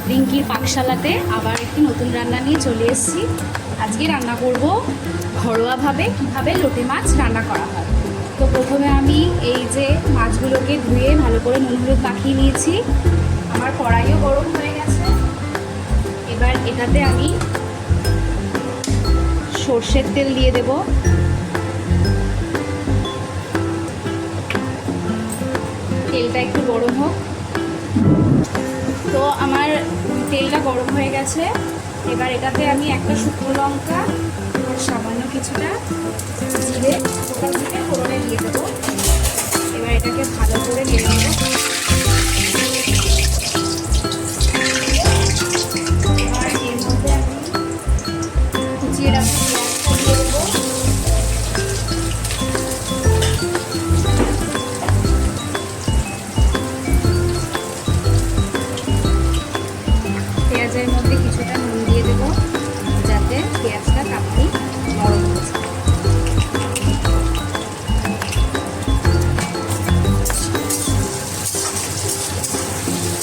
রিঙ্কির পাকশালাতে আবার একটি নতুন রান্না নিয়ে চলে এসেছি। আজকে রান্না করব ঘরোয়াভাবে কীভাবে লোটে মাছ রান্না করা হয়। তো প্রথমে আমি এই যে মাছগুলোকে ধুয়ে ভালো করে নুন হলুদ মাখিয়ে নিয়েছি। আমার কড়াইও গরম হয়ে গেছে। এবার এটাতে আমি সর্ষের তেল দিয়ে দেব। তেলটা একটু গরম হোক। তো আমার তেলটা গরম হয়ে গেছে। এবার এটাতে আমি একটা শুকনো লঙ্কা আর সামান্য কিছুটা জিরে ফোড়ন থেকে ফোড়নে দিয়ে দেবো। এবার এটাকে ভালো করে নেড়ে নেবো। এবার এর মধ্যে আমি কুচিয়ে রাখা পেঁয়াজটা দিয়ে দেবো। পেঁয়াজের মধ্যে কিছুটা নুন দিয়ে দেবো যাতে পেঁয়াজটা তাড়াতাড়ি নরম হয়ে যায়।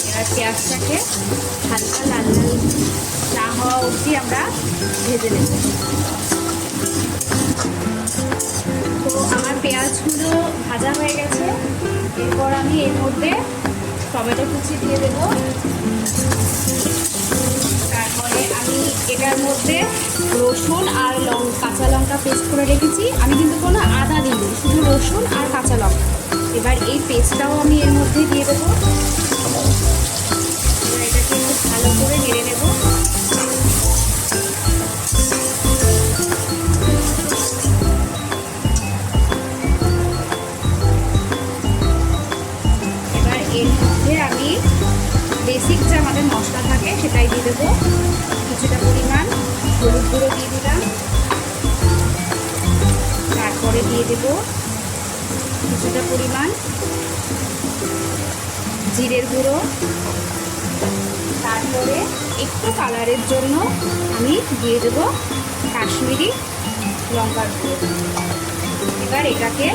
এবার পেঁয়াজটাকে হালকা লাল লাল না হওয়া অবধি আমরা ভেজে নেব। তো আমার পেঁয়াজগুলো ভাজা হয়ে গেছে। এরপর আমি এর মধ্যে টমেটো কুচি দিয়ে দেবো। তারপরে আমি এটার মধ্যে রসুন আর কাঁচা লঙ্কা পেস্ট করে রেখেছি। আমি কিন্তু কোনো আদা দিইনি, শুধু রসুন আর কাঁচা লঙ্কা। এবার এই পেস্টটাও আমি এর মধ্যে দিয়ে দেবো। এবার এটাকে একটু ভালো করে নেড়ে নেব। এবার এর মধ্যে আমি বেসিক যে আমাদের মশলা থাকে সেটাই দিয়ে দেবো। কিছুটা পরিমাণ হলুদ গুঁড়ো দিয়ে দিলাম। তারপরে দিয়ে দেবো কিছুটা পরিমাণ জিরের গুঁড়ো। তারপরে একটু কালারের জন্য আমি দিয়ে দেবো কাশ্মীরি লঙ্কার গুঁড়ো। এবার এটাকে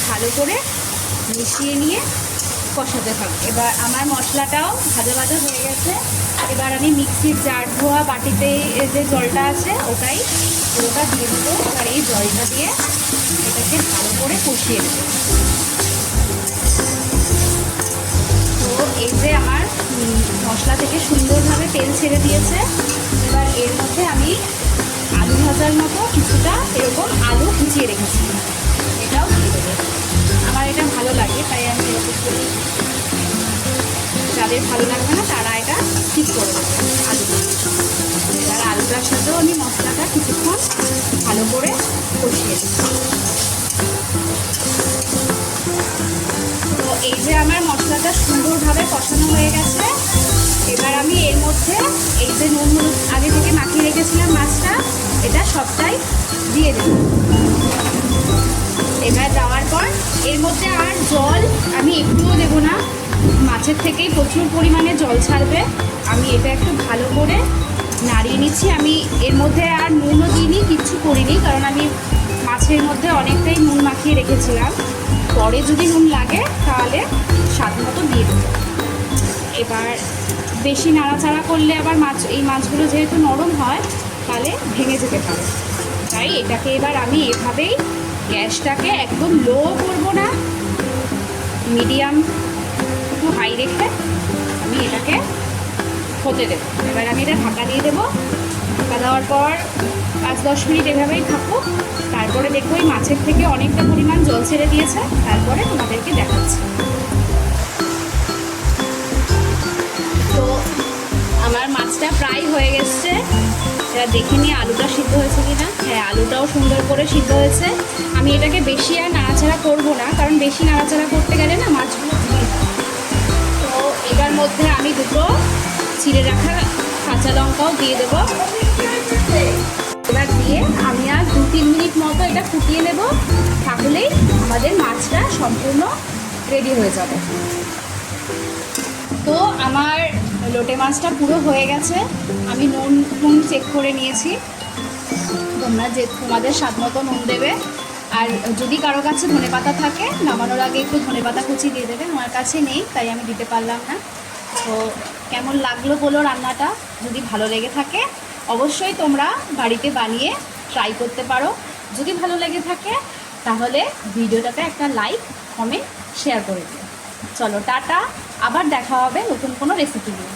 ভালো করে মিশিয়ে নিয়ে কষাতে হবে। এবার আমার মশলাটাও ভাজা ভাজা হয়ে গেছে। এবার আমি মিক্সির জার ধোয়া বাটিতে যে জলটা আছে ওটা দিয়ে দেবো। এবার এই জলটা দিয়ে এটাকে ভালো করে কষিয়ে দেবো। তো এই যে আমার মশলা থেকে সুন্দরভাবে তেল ছেড়ে দিয়েছে। এবার এর মধ্যে আমি আলু ভাজার মতো কিছুটা এরকম আলু কুচিয়ে রেখেছি, এটাও দিয়ে দেবো। আমার এটা ভালো লাগে তাই আমি এরকম করি। যাদের ভালো লাগবে না তারা এটা ঠিক করে দেবে আলু। এবার আলুটার সাথেও আমি মশলাটা কিছুক্ষণ ভালো করে কষিয়ে দেব। তো এই যে আমার মশলাটা সুন্দরভাবে কষানো হয়ে গেছে। এবার আমি এর মধ্যে এই যে নুন হলুদ আগে থেকে মাখিয়ে রেখেছিলাম মাছটা, এটা সবটাই দিয়ে দেব। এবার দেওয়ার পর এর মধ্যে আর জল আমি একটুও দেবো না। মাছের থেকেই প্রচুর পরিমাণে জল ছাড়বে। আমি এটা একটু ভালো করে নাড়িয়ে নিচ্ছি। আমি এর মধ্যে আর নুনও দিইনি, কিচ্ছু করিনি, কারণ আমি মাছের মধ্যে অনেকটাই নুন মাখিয়ে রেখেছিলাম। পরে যদি নুন লাগে তাহলে স্বাদ মতো দিয়ে দেবো। এবার বেশি নাড়াচাড়া করলে আবার এই মাছগুলো যেহেতু নরম হয় তাহলে ভেঙে যেতে পারে। তাই এটাকে এবার আমি এভাবেই গ্যাসটাকে একদম লো করবো না, মিডিয়াম একটু হাই রেখে আমি এটাকে হতে দেবো। এবার আমি এটা ঢাকা দিয়ে দেবো। ঢাকা দেওয়ার পর 5-10 মিনিট এভাবেই থাকুক। তারপরে দেখবো এই মাছের থেকে অনেকটা পরিমাণ জল ছেড়ে দিয়েছে। তারপরে তোমাদেরকে দেখাচ্ছি। তো আমার মাছটা প্রায় হয়ে গেছে। এবার দেখে নিয়ে আলুটা সিদ্ধ হয়েছে কিনা। হ্যাঁ, আলুটাও সুন্দর করে সিদ্ধ হয়েছে। আমি এটাকে বেশি আর নাড়াচাড়া করবো না, কারণ বেশি নাড়াচাড়া করতে গেলে না মাছগুলো ভেঙে যায়। তো এটার মধ্যে আমি দুটো চিড়ে রাখা কাঁচা লঙ্কাও দিয়ে দেবো। এবার দিয়ে আমি আর 2-3 মিনিট মতো এটা ফুটিয়ে নেব। তাহলেই আমাদের মাছটা সম্পূর্ণ রেডি হয়ে যাবে। তো আমার লোটে মাছটা পুরো হয়ে গেছে। আমি নুন চেক করে নিয়েছি। তোমাদের স্বাদ মতো নুন দেবে। আর যদি কারো কাছে ধনেপাতা থাকে নামানোর আগে একটু ধনেপাতা কুচি দিয়ে দেবে। আমার কাছে নেই তাই আমি দিতে পারলাম না। তো কেমন লাগলো বলো রান্নাটা। যদি ভালো লেগে থাকে অবশ্যই তোমরা বাড়িতে বানিয়ে ট্রাই করতে পারো। যদি ভালো লেগে থাকে তাহলে ভিডিওটাতে একটা লাইক, কমেন্ট, শেয়ার করে দিও। চলো টাটা, আবার দেখা হবে নতুন কোনো রেসিপি নিয়ে।